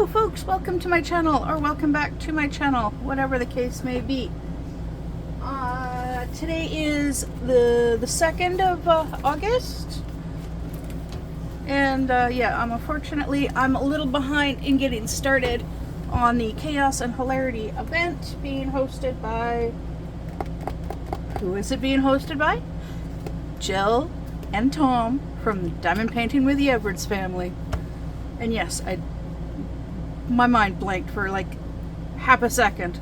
Hello folks, welcome to my channel, or welcome back to my channel, whatever the case may be. Today is the 2nd of August, and yeah, unfortunately I'm a little behind in getting started on the Chaos and Hilarity Event being hosted by, who is it being hosted by? Jill and Tom from Diamond Painting with the Edwards family. And yes, my mind blanked for like half a second.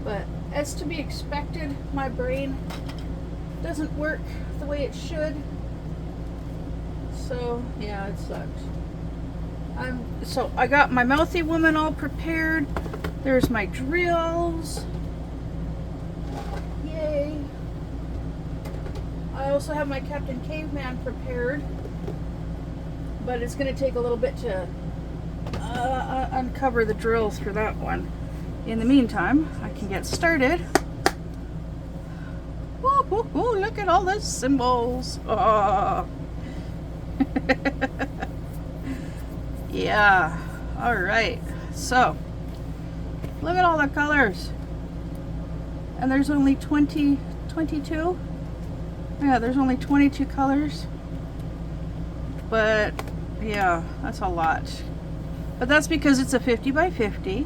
But as to be expected, my brain doesn't work the way it should. So yeah, it sucks. So I got my mouthy woman all prepared. There's my drills. Yay. I also have my Captain Caveman prepared, but it's going to take a little bit to uncover the drills for that one. In the meantime, I can get started. Ooh, ooh, ooh, look at all the symbols. Oh. Yeah, all right. So, look at all the colors. And there's only 22. Yeah, there's only 22 colors. But yeah, that's a lot. But that's because it's a 50 by 50.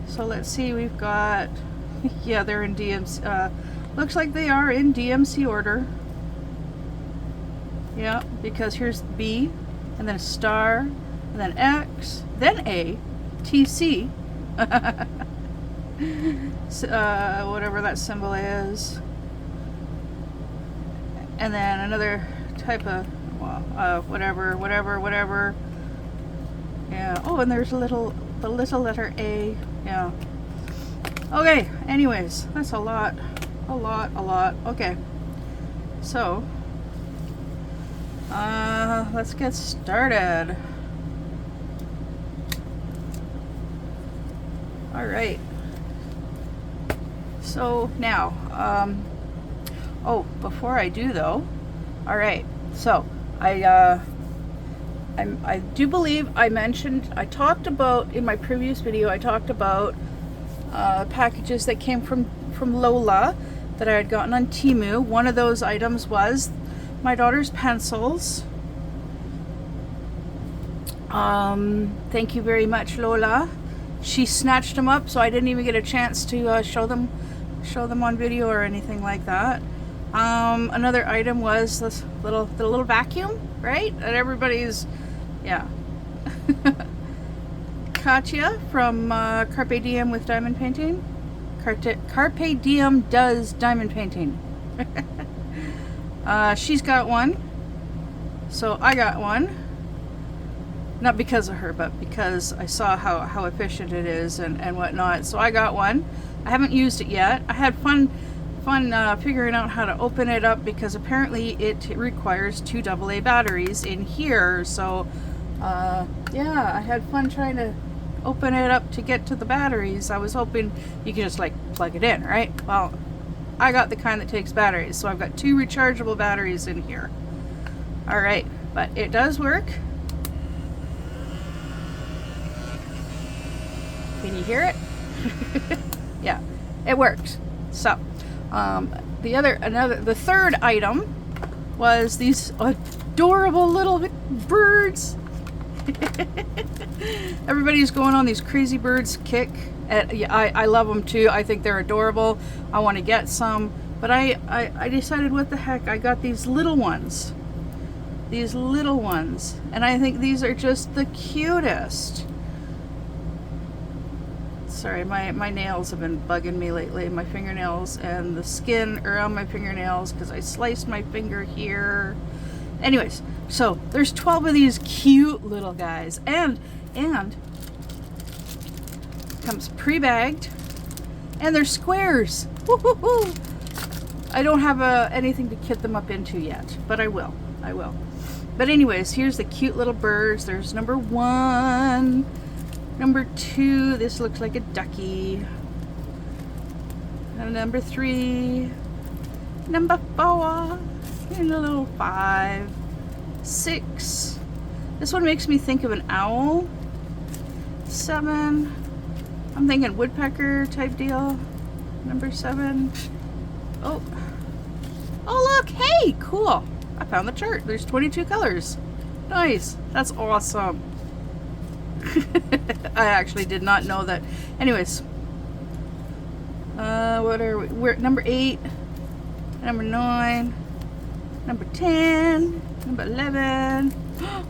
So let's see, we've got, yeah, they're in DMC, looks like they are in DMC order. Yeah, because here's B, and then a star, and then X, then A, TC, whatever that symbol is. And then another type of, whatever. Yeah. Oh, and there's the little letter A. Yeah. Okay. Anyways, that's a lot. Okay. So, let's get started. All right. So now, oh, before I do though, all right. So I do believe I talked about in my previous video, I talked about packages that came from Lola that I had gotten on Temu. One of those items was my daughter's pencils. Thank you very much, Lola. She snatched them up, so I didn't even get a chance to show them on video or anything like that. Another item was this little vacuum, right? That everybody's, yeah. Katya from Carpe Diem with Diamond Painting. Carpe Diem does diamond painting. She's got one, so I got one. Not because of her, but because I saw how efficient it is and whatnot. So I got one. I haven't used it yet. I had fun figuring out how to open it up, because apparently it requires 2 AA batteries in here. So yeah, I had fun trying to open it up to get to the batteries. I was hoping you could just like plug it in, right? Well, I got the kind that takes batteries, so I've got 2 rechargeable batteries in here. All right, but it does work. Can you hear it? Yeah, it works. So the third item was these adorable little birds. Everybody's going on these crazy birds kick. Yeah, I love them too. I think they're adorable. I want to get some, but I decided, what the heck, I got these little ones, and I think these are just the cutest. Sorry, my nails have been bugging me lately, my fingernails and the skin around my fingernails, because I sliced my finger here. Anyways, so there's 12 of these cute little guys, and comes pre-bagged, and they're squares. Woo-hoo-hoo. I don't have anything to kit them up into yet, but I will. But anyways, here's the cute little birds. There's number 1. Number 2, this looks like a ducky. And number 3, number 4, and a little 5, 6. This one makes me think of an owl. 7. I'm thinking woodpecker type deal. Number 7. Oh. Oh, look. Hey, cool. I found the chart. There's 22 colors. Nice. That's awesome. I actually did not know that. Anyways. What are we? We're at number 8. Number 9. Number 10. Number 11.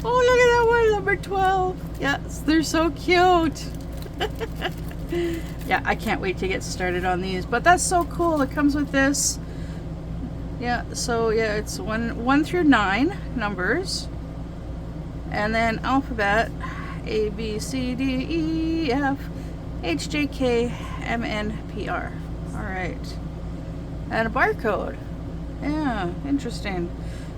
Oh, look at that one. Number 12. Yes, they're so cute. Yeah, I can't wait to get started on these. But that's so cool. It comes with this. Yeah, so yeah, it's 1 through 9 numbers. And then alphabet A, B, C, D, E, F, H, J, K, M, N, P, R. Alright. And a barcode. Yeah, interesting.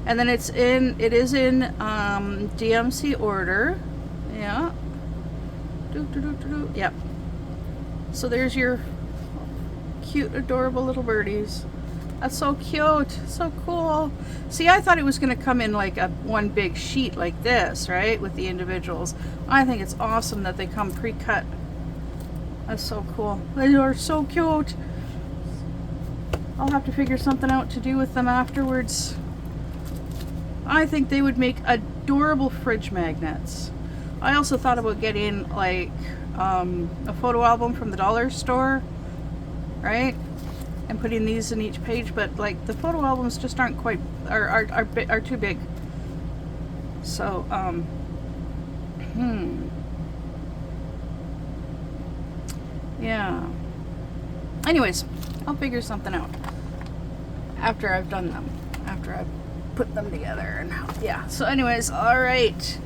And then it is in DMC order. Yeah. Yep. So there's your cute, adorable little birdies. That's so cute. So cool. See, I thought it was going to come in like one big sheet like this, right? With the individuals. I think it's awesome that they come pre-cut. That's so cool. They are so cute. I'll have to figure something out to do with them afterwards. I think they would make adorable fridge magnets. I also thought about getting like a photo album from the dollar store, right? And putting these in each page, but like the photo albums just aren't quite are too big. So yeah. Anyways, I'll figure something out after I've done them. After I've put them together and yeah. So anyways, all right.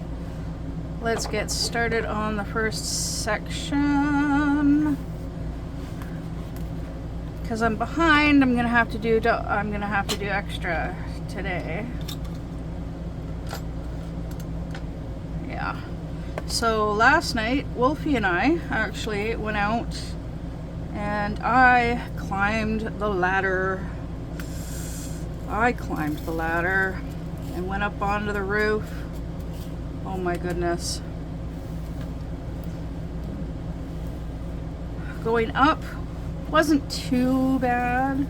Let's get started on the first section. Because I'm behind, I'm gonna have to do extra today. Yeah. So last night, Wolfie and I actually went out and I climbed the ladder. And went up onto the roof. Oh my goodness. Going up wasn't too bad.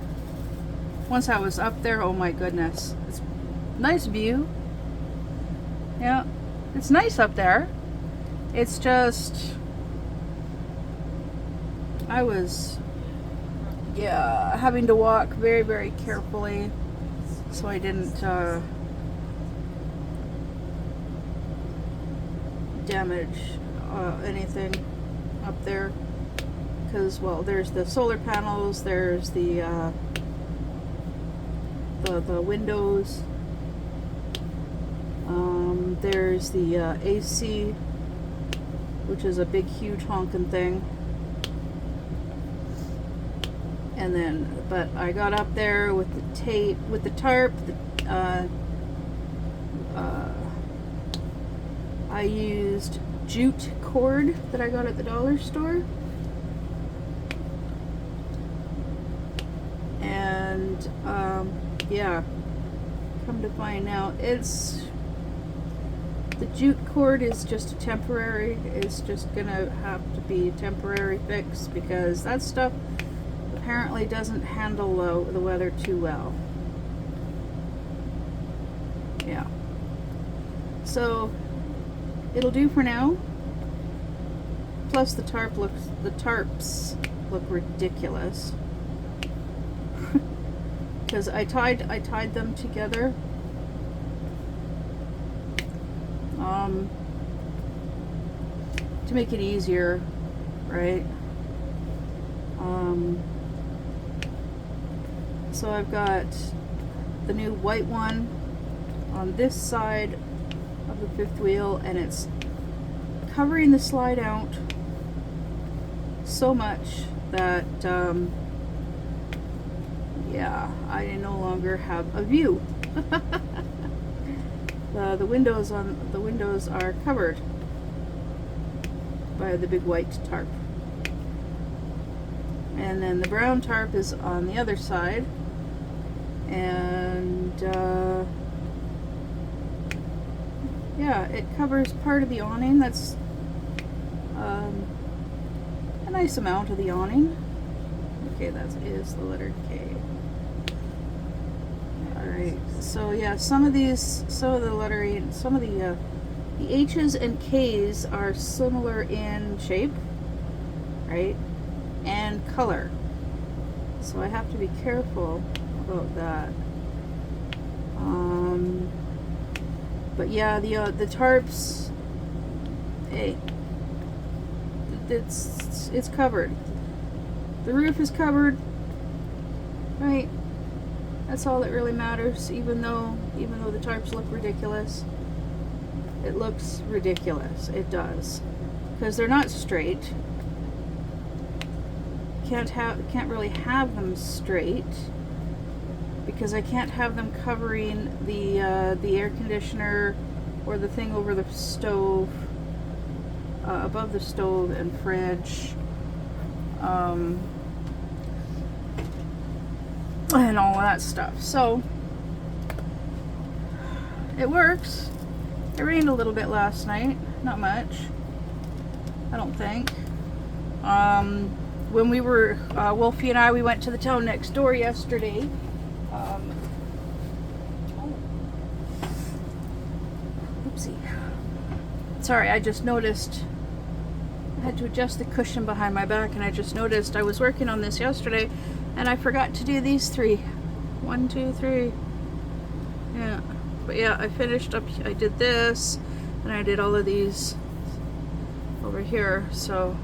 Once I was up there, oh my goodness. It's nice view. Yeah, it's nice up there. It's just, I was, having to walk very, very carefully so I didn't damage anything up there. Because, well, there's the solar panels, there's the windows, there's the AC, which is a big, huge honking thing. And then, but I got up there with the tape, with the tarp. I used jute cord that I got at the dollar store. And yeah, come to find out, the jute cord is just a temporary. It's just gonna have to be a temporary fix because that stuff apparently doesn't handle the weather too well. Yeah. So it'll do for now. Plus the tarps look ridiculous. Because I tied them together. To make it easier, right? So I've got the new white one on this side of the fifth wheel, and it's covering the slide out so much that yeah, I no longer have a view. The windows are covered by the big white tarp, and then the brown tarp is on the other side. And yeah, it covers part of the awning. That's a nice amount of the awning. Okay, that is the letter K. Alright, so yeah, some of the lettering, some of the H's and K's are similar in shape, right? And color. So I have to be careful about that. But yeah, the tarps, hey, it's covered. The roof is covered, right? That's all that really matters. Even though the tarps look ridiculous, it looks ridiculous. It does, because they're not straight. Can't really have them straight, because I can't have them covering the air conditioner or the thing over the stove, above the stove and fridge, and all of that stuff. So it works. It rained a little bit last night, not much, I don't think. When we were, Wolfie and I, we went to the town next door yesterday. Oopsie. Sorry, I just noticed I had to adjust the cushion behind my back, and I just noticed I was working on this yesterday and I forgot to do these three. 1, 2, 3. Yeah. But yeah, I finished up, I did this, and I did all of these over here, so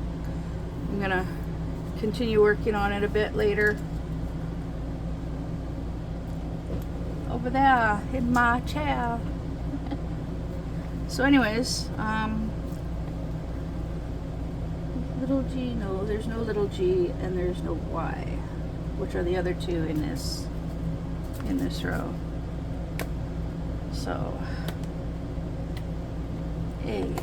I'm gonna continue working on it a bit later. Over there in my chair. So anyways, little G, no, there's no little G, and there's no Y, which are the other two in this row. So A.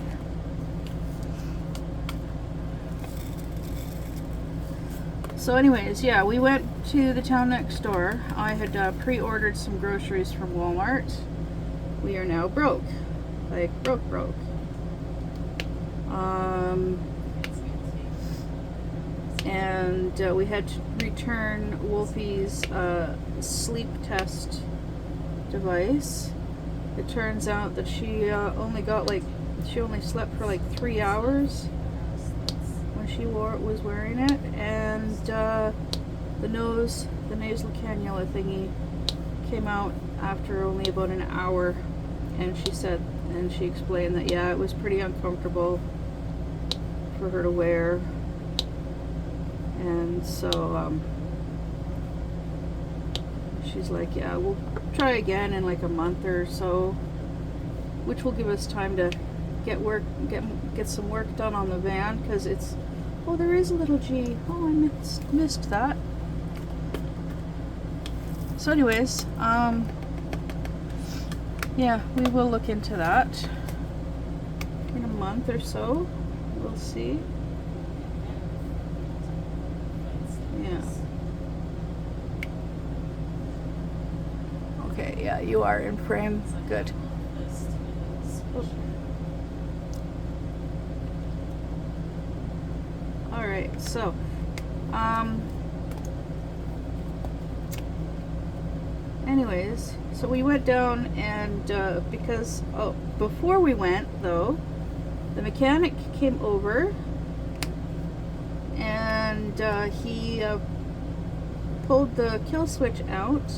So anyways, yeah, we went to the town next door. I had pre-ordered some groceries from Walmart. We are now broke. Like, broke. And we had to return Wolfie's sleep test device. It turns out that she only slept for like 3 hours when she was wearing it, and the nasal cannula thingy came out after only about an hour, and she explained that yeah, it was pretty uncomfortable for her to wear, and so she's like, yeah, we'll try again in like a month or so, which will give us time to get some work done on the van, because it's, oh, there is a little G. Oh, I missed that. So anyways, yeah, we will look into that in a month or so. We'll see. Yeah. Okay, yeah, you are in frame. Good. Oh. Alright, so anyways, so we went down, and because before we went though, the mechanic came over, and he pulled the kill switch out,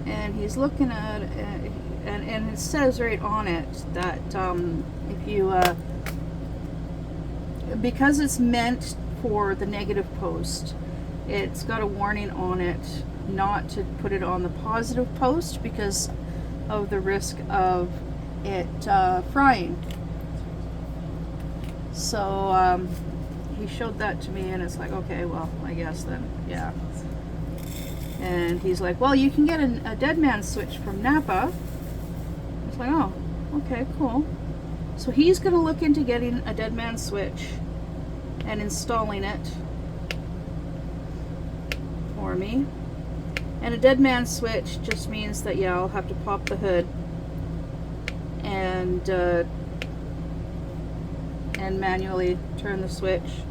and he's looking at it, and it says right on it that if you because it's meant for the negative post, it's got a warning on it not to put it on the positive post because of the risk of it frying. So he showed that to me, and it's like, okay, well, I guess then, yeah. And he's like, well, you can get a dead man switch from Napa. It's like, oh, okay, cool. So he's gonna look into getting a dead man switch and installing it for me. And a dead man switch just means that, yeah, I'll have to pop the hood and and manually turn the switch,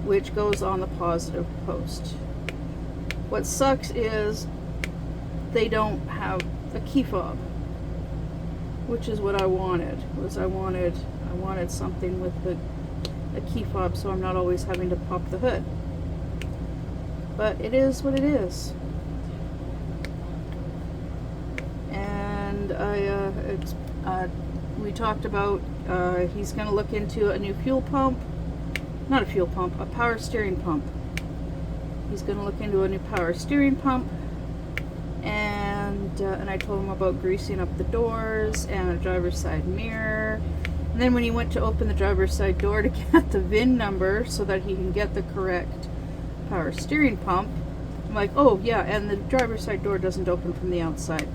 which goes on the positive post. What sucks is they don't have a key fob, which is what I wanted. I wanted something with a key fob, so I'm not always having to pop the hood. But it is what it is. And we talked about he's going to look into a new fuel pump. Not a fuel pump, a power steering pump. He's going to look into a new power steering pump. And I told him about greasing up the doors and a driver's side mirror. And then when he went to open the driver's side door to get the VIN number so that he can get the correct power steering pump, I'm like, oh yeah, and the driver's side door doesn't open from the outside.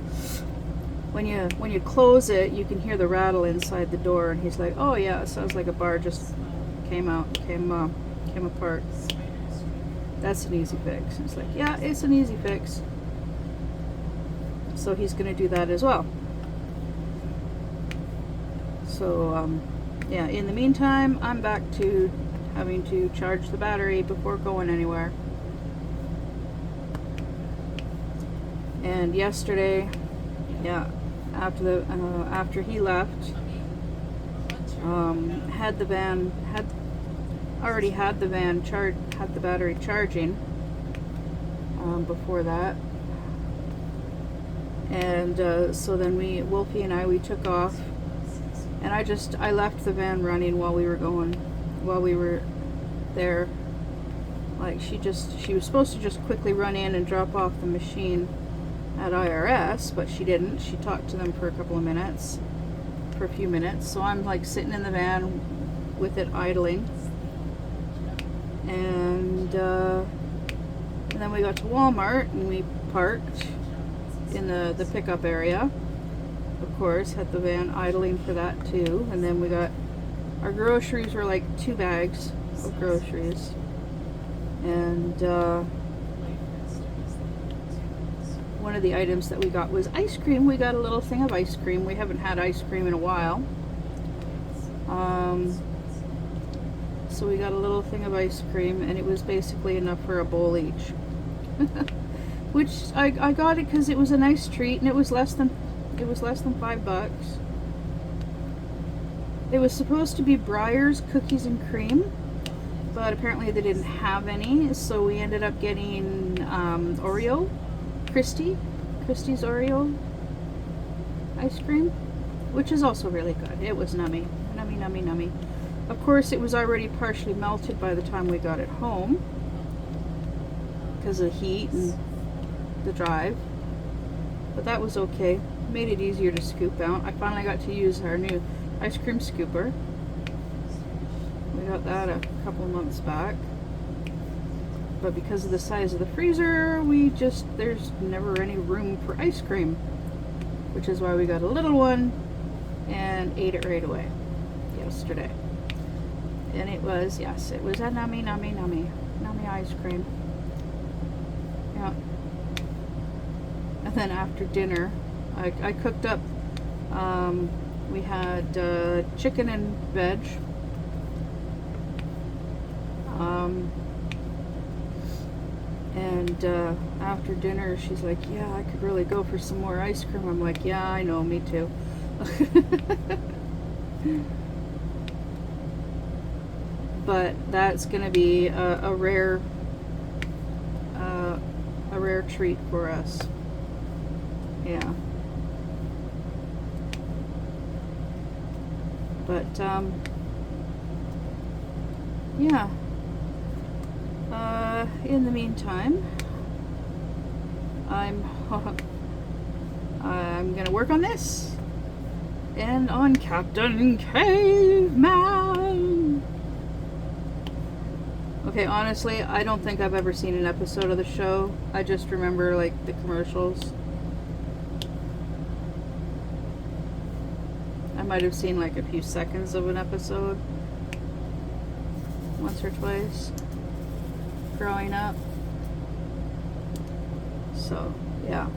When you close it, you can hear the rattle inside the door. And he's like, oh yeah, it sounds like a bar just came apart. That's an easy fix. And it's like, yeah, it's an easy fix. So he's going to do that as well. So, yeah, in the meantime, I'm back to having to charge the battery before going anywhere. And yesterday, yeah, after he left, had the battery charging before that. And so then Wolfie and I took off, and I left the van running while we were there. Like she was supposed to just quickly run in and drop off the machine at IRS, but she didn't. She talked to them for a few minutes. So I'm like sitting in the van with it idling, and then we got to Walmart and we parked in the pickup area. Of course, had the van idling for that too. And then we got our groceries, were like 2 bags of groceries. And one of the items that we got was ice cream. We got a little thing of ice cream. We haven't had ice cream in a while. So we got a little thing of ice cream, and it was basically enough for a bowl each. Which I got it because it was a nice treat, and it was less than $5. It was supposed to be Breyer's cookies and cream, but apparently they didn't have any, so we ended up getting Oreo, Christie's Oreo ice cream, which is also really good. It was nummy. Of course, it was already partially melted by the time we got it home because of the heat and the drive, but that was okay. Made it easier to scoop out. I finally got to use our new ice cream scooper. We got that a couple of months back, but because of the size of the freezer, there's never any room for ice cream, which is why we got a little one and ate it right away yesterday. And it was a nummy ice cream. Yeah. And then after dinner, I cooked up, we had chicken and veg. And after dinner, she's like, yeah, I could really go for some more ice cream. I'm like, yeah, I know, me too. But that's going to be a rare treat for us. Yeah. But yeah. In the meantime, I'm gonna work on this and on Captain Caveman. Okay, honestly, I don't think I've ever seen an episode of the show. I just remember like the commercials. I might have seen like a few seconds of an episode once or twice growing up. So, yeah.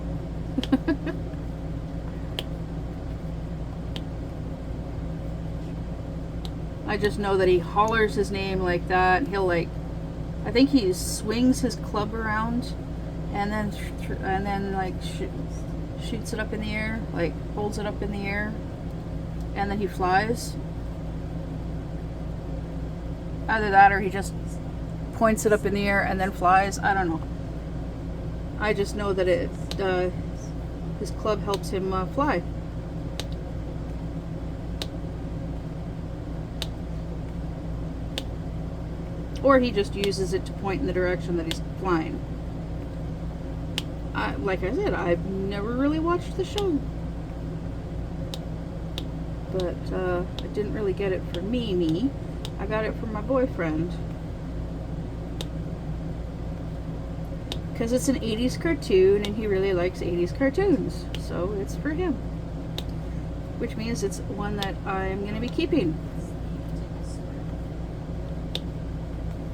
I just know that he hollers his name like that, and he'll like, I think he swings his club around, and then like shoots it up in the air, like holds it up in the air, and then he flies. Either that or he just points it up in the air and then flies. I don't know. I just know that his club helps him fly. Or he just uses it to point in the direction that he's flying. Like I said, I've never really watched the show. But I didn't really get it for me. I got it from my boyfriend. Because it's an 80s cartoon and he really likes 80s cartoons. So it's for him. Which means it's one that I'm going to be keeping.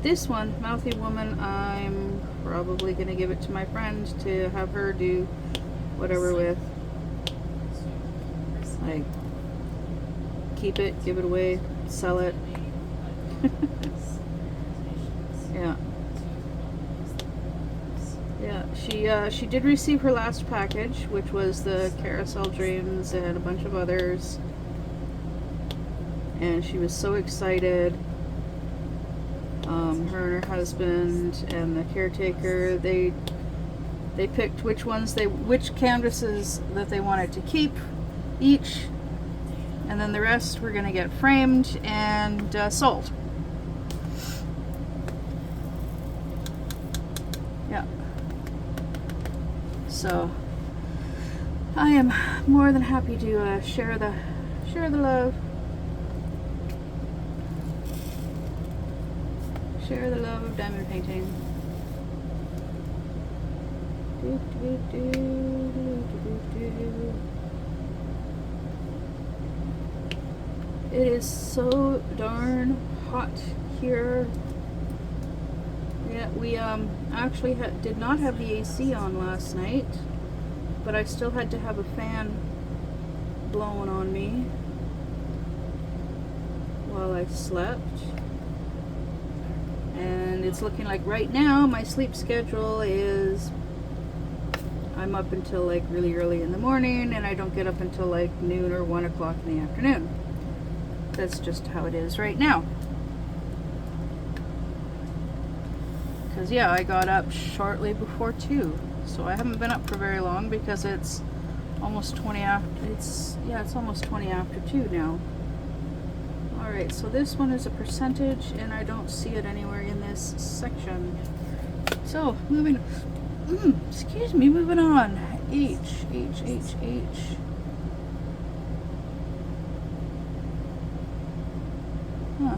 This one, Mouthy Woman, I'm probably going to give it to my friend to have her do whatever with. Like, keep it, give it away, sell it. Yeah. Yeah, she did receive her last package, which was the Carousel Dreams and a bunch of others. And she was so excited. Her and her husband and the caretaker, they picked which canvases that they wanted to keep each, and then the rest were going to get framed and sold. Yeah. So I am more than happy to share the love. Share the love of diamond painting. It is so darn hot here. Yeah, we actually did not have the AC on last night, but I still had to have a fan blowing on me while I slept. And it's looking like right now my sleep schedule is I'm up until like really early in the morning, and I don't get up until like noon or 1 o'clock in the afternoon. That's just how it is right now. Because yeah, I got up shortly before 2, so I haven't been up for very long because it's almost 20 after. It's almost 20 after 2 now. Alright, so this one is a percentage, and I don't see it anywhere in this section. So, moving on. H. Huh.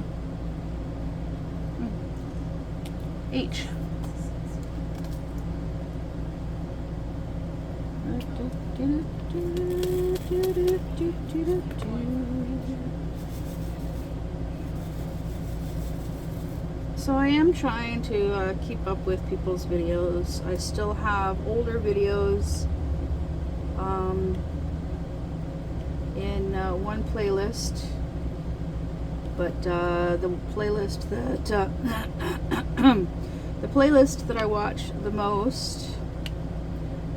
H. So I am trying to keep up with people's videos. I still have older videos in one playlist, but the playlist that I watch the most,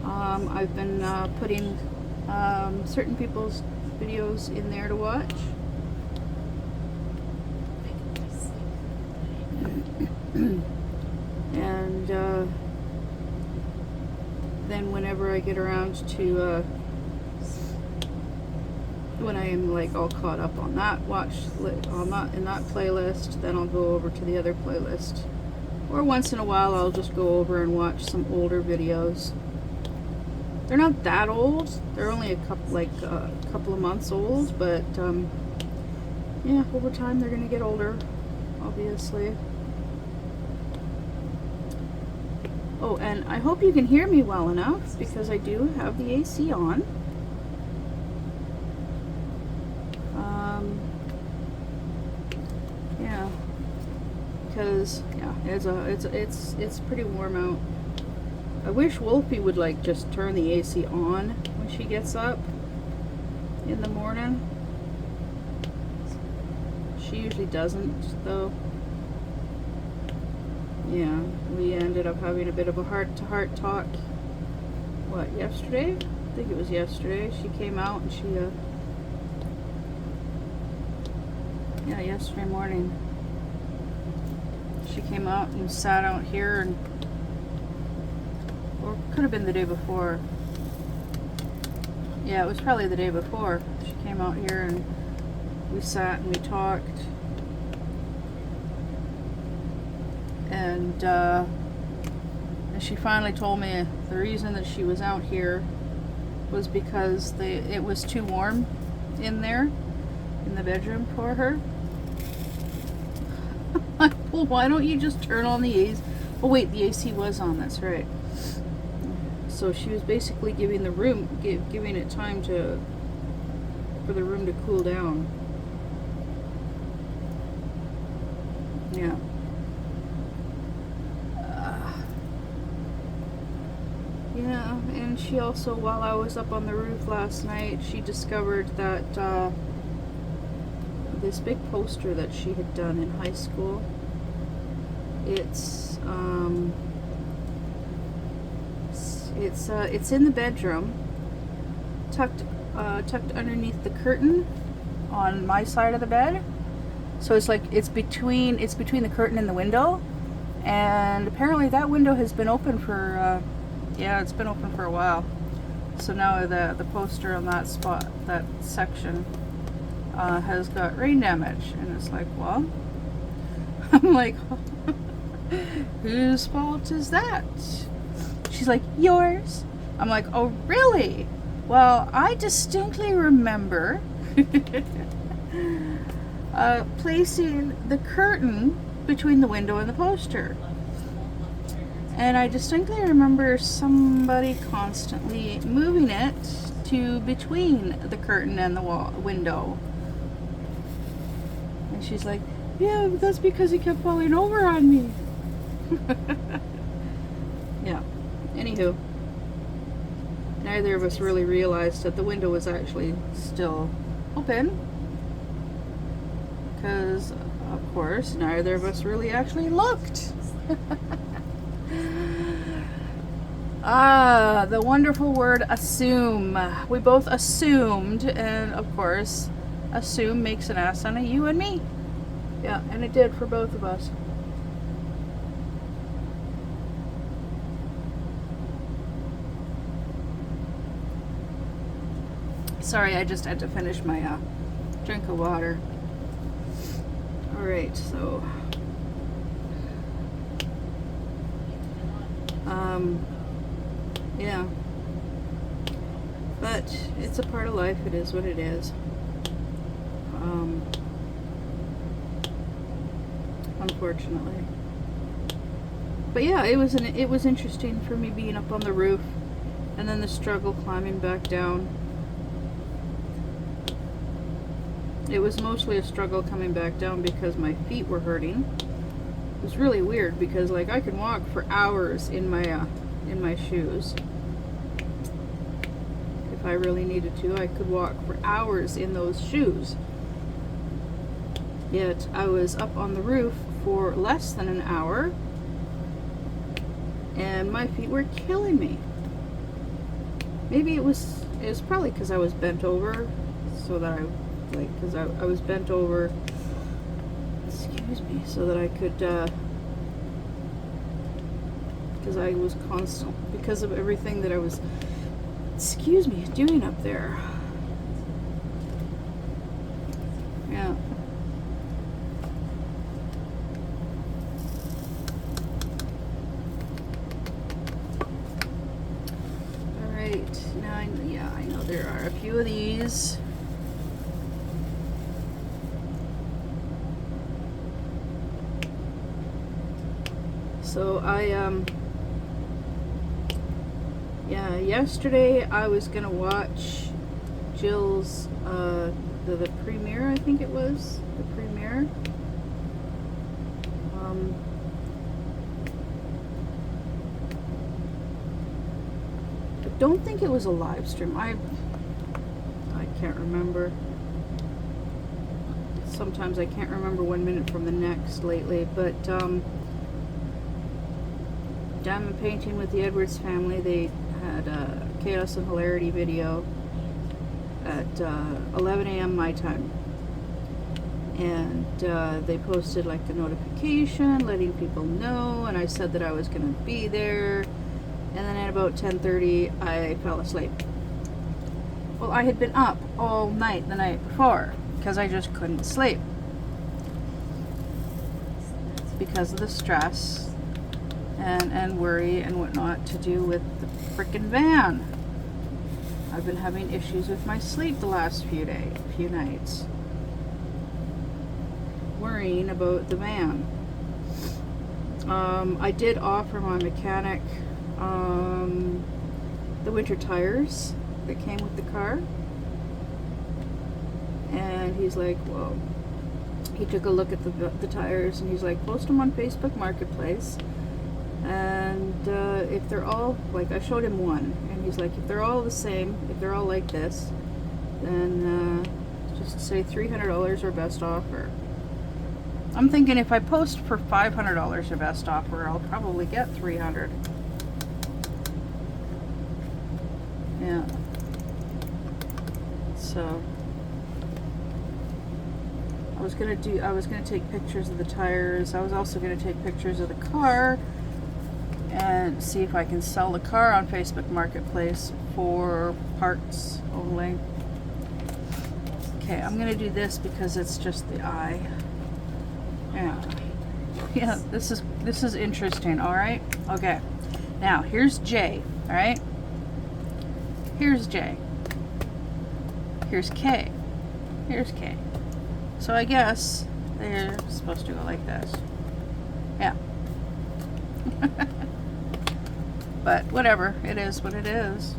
I've been putting certain people's videos in there to watch. And then whenever I get around to when I am like all caught up on that in that playlist, then I'll go over to the other playlist. Or once in a while I'll just go over and watch some older videos. They're not that old. They're only a couple of months old, but yeah, over time they're gonna get older, obviously. Oh, and I hope you can hear me well enough because I do have the AC on. Yeah, because yeah, it's pretty warm out. I wish Wolfie would like just turn the AC on when she gets up in the morning. She usually doesn't, though. Yeah, we ended up having a bit of a heart-to-heart talk. What, yesterday? I think it was yesterday. She came out and she, yeah, yesterday morning. She came out and sat out here, and, or could have been the day before. Yeah, it was probably the day before. She came out here and we sat and we talked. And she finally told me the reason that she was out here was because it was too warm in there, in the bedroom for her. Well, why don't you just turn on the AC? Oh wait, the AC was on, that's right. So she was basically giving the room, giving it time for the room to cool down. Yeah. Yeah, and she also, while I was up on the roof last night, she discovered that this big poster that she had done in high school, it's in the bedroom, tucked underneath the curtain on my side of the bed. So it's like it's between the curtain and the window, and apparently that window has been open for yeah, it's been open for a while. So now the poster on that spot, that section, has got rain damage, and it's like, well, I'm like, whose fault is that? She's like, yours. I'm like, oh really? Well, I distinctly remember placing the curtain between the window and the poster. And I distinctly remember somebody constantly moving it to between the curtain and the window. And she's like, yeah, but that's because he kept falling over on me. Yeah. Anywho, neither of us really realized that the window was actually still open. Because, of course, neither of us really actually looked. Ah, the wonderful word assume. We both assumed, and of course, assume makes an ass out of you and me. Yeah, and it did for both of us. Sorry, I just had to finish my drink of water. Alright, so yeah, but it's a part of life. It is what it is. Unfortunately, but yeah, it was interesting for me being up on the roof, and then the struggle climbing back down. It was mostly a struggle coming back down because my feet were hurting. It was really weird because, like, I can walk for hours in my shoes. If I really needed to, I could walk for hours in those shoes. Yet I was up on the roof for less than an hour, and my feet were killing me. Maybe it was probably because I was bent over, so that because I was bent over, excuse me, so that I could, because I was constant, because of everything that I was, excuse me, doing up there. Yeah. Alright, now I know there are a few of these. So yeah, yesterday I was gonna watch Jill's, the premiere, I think it was, the premiere. I don't think it was a live stream. I can't remember. sometimes I can't remember 1 minute from the next lately, but Diamond Painting with the Edwards family, they had a Chaos and Hilarity video at 11 a.m. my time, and they posted like a notification letting people know, and I said that I was going to be there, and then at about 10:30 I fell asleep. Well, I had been up all night the night before because I just couldn't sleep because of the stress and worry and whatnot to do with the frickin' van. I've been having issues with my sleep the last few nights, worrying about the van. I did offer my mechanic the winter tires that came with the car, and he's like, well, he took a look at the tires, and he's like, post them on Facebook Marketplace, and if they're all, like, I showed him one, and he's like, if they're all the same, if they're all like this, then just say $300 or best offer. I'm thinking if I post for $500 or best offer, I'll probably get $300. Yeah. So I was gonna take pictures of the tires. I was also gonna take pictures of the car and see if I can sell the car on Facebook Marketplace for parts only. Okay, I'm gonna do this because it's just the eye. Yeah, this is interesting. All right, okay. Now here's J. All right, here's J. Here's K. Here's K. So I guess they're supposed to go like this. Yeah. But whatever, it is what it is.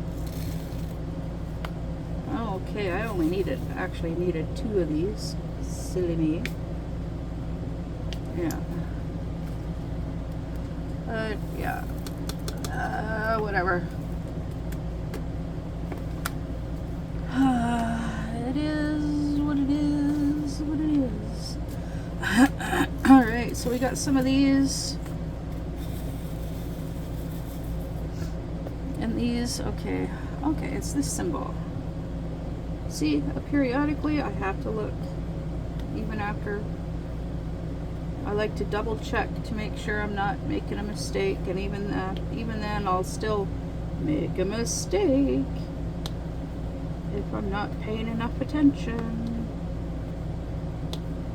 Okay, I actually needed 2 of these. Silly me. Yeah. But yeah. Whatever. It is what it is, what it is. Alright, so we got some of these. And these, okay, it's this symbol. See, periodically I have to look, even after. I like to double check to make sure I'm not making a mistake, and even then I'll still make a mistake if I'm not paying enough attention.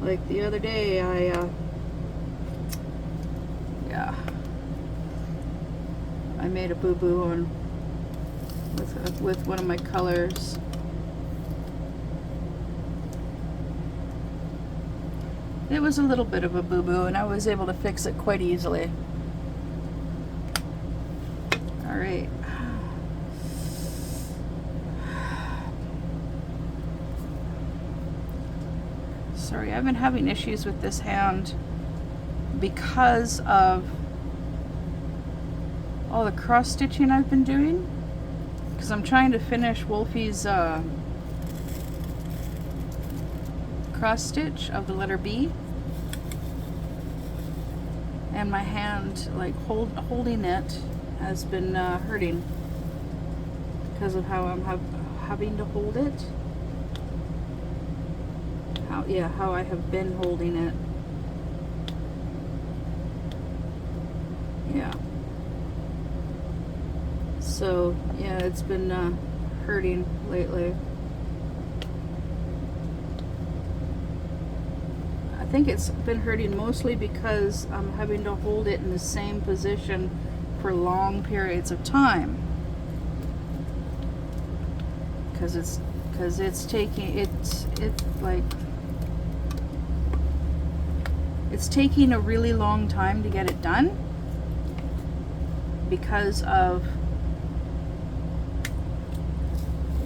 Like the other day, I made a boo-boo on with one of my colors. It was a little bit of a boo-boo, and I was able to fix it quite easily. All right. Sorry, I've been having issues with this hand because of all the cross stitching I've been doing, because I'm trying to finish Wolfie's cross stitch of the letter B, and my hand, like holding it, has been hurting because of how I'm having to hold it. How I have been holding it. Yeah. So yeah, it's been hurting lately. I think it's been hurting mostly because I'm having to hold it in the same position for long periods of time. Because it's taking a really long time to get it done because of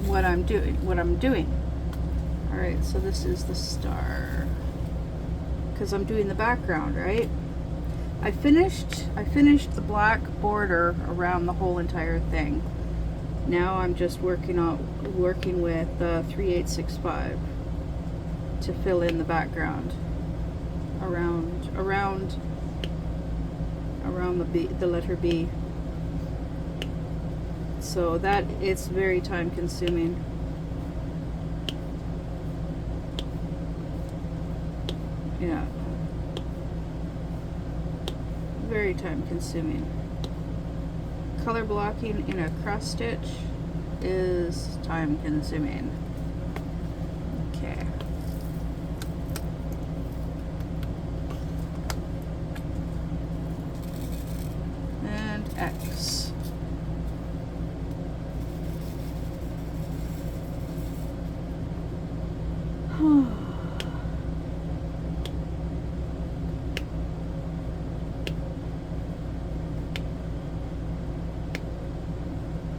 what I'm doing. All right, so this is the star because I'm doing the background, right? I finished the black border around the whole entire thing. Now I'm just working with 3865. to fill in the background around the letter B. So that it's very time consuming. Yeah. Very time consuming. Color blocking in a cross stitch is time consuming. Okay. And X.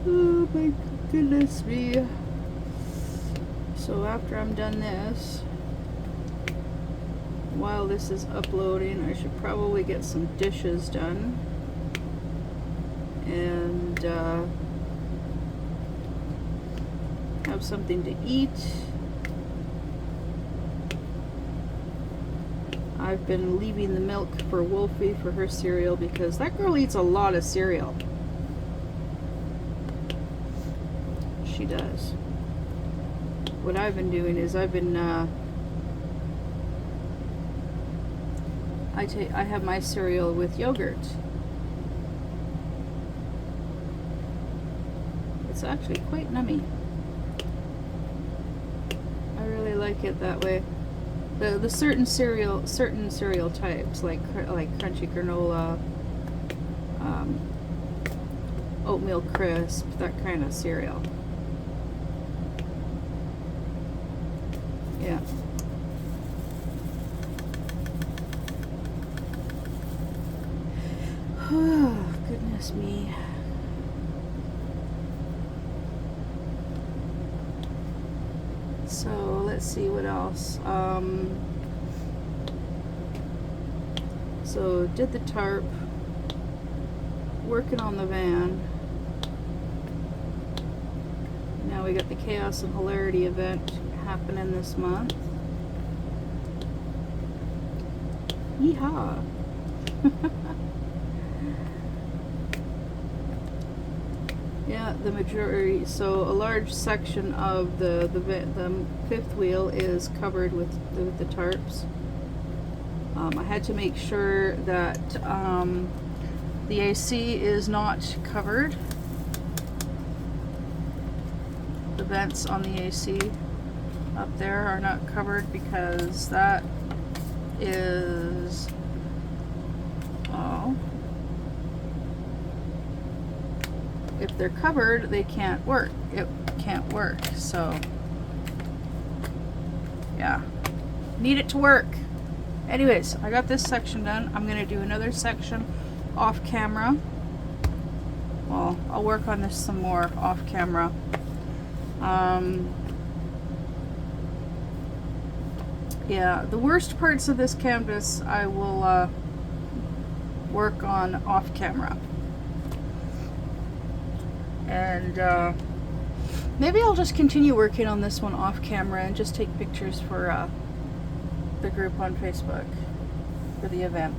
Oh my goodness me. So after I'm done this, while this is uploading, I should probably get some dishes done and have something to eat. I've been leaving the milk for Wolfie for her cereal because that girl eats a lot of cereal. She does. What I've been doing is I've been I have my cereal with yogurt. It's actually quite nummy. I really like it that way. The certain cereal types like crunchy granola, oatmeal crisp, that kind of cereal. Yeah. Oh, goodness me. So let's see what else. So did the tarp, working on the van. Now we got the Chaos and Hilarity Event happening this month. Yeehaw! Yeah, the majority. So a large section of the fifth wheel is covered with the tarps. I had to make sure that the AC is not covered. The vents on the AC up there are not covered because that is, oh, if they're covered, they can't work. It can't work. So yeah, need it to work. Anyways, I got this section done. I'm gonna do another section off camera. Well, I'll work on this some more off camera. Yeah, the worst parts of this canvas I will work on off camera. And maybe I'll just continue working on this one off camera and just take pictures for the group on Facebook for the event.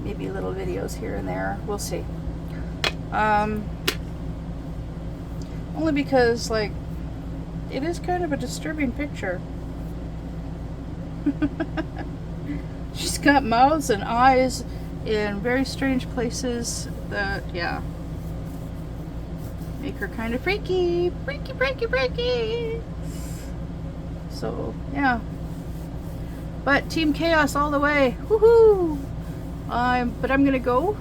Maybe little videos here and there. We'll see. Only because, like, it is kind of a disturbing picture. She's got mouths and eyes in very strange places that, yeah, make her kind of freaky. Freaky. So, yeah. But Team Chaos all the way. Woohoo! But I'm gonna go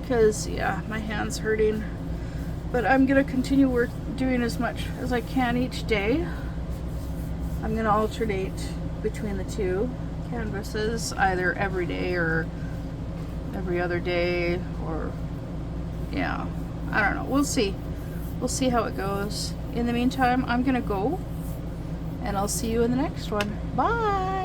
because, yeah, my hand's hurting. But I'm gonna continue doing as much as I can each day. I'm gonna alternate between the two canvases, either every day or every other day, or, yeah, I don't know. We'll see. We'll see how it goes. In the meantime, I'm gonna go, and I'll see you in the next one. Bye!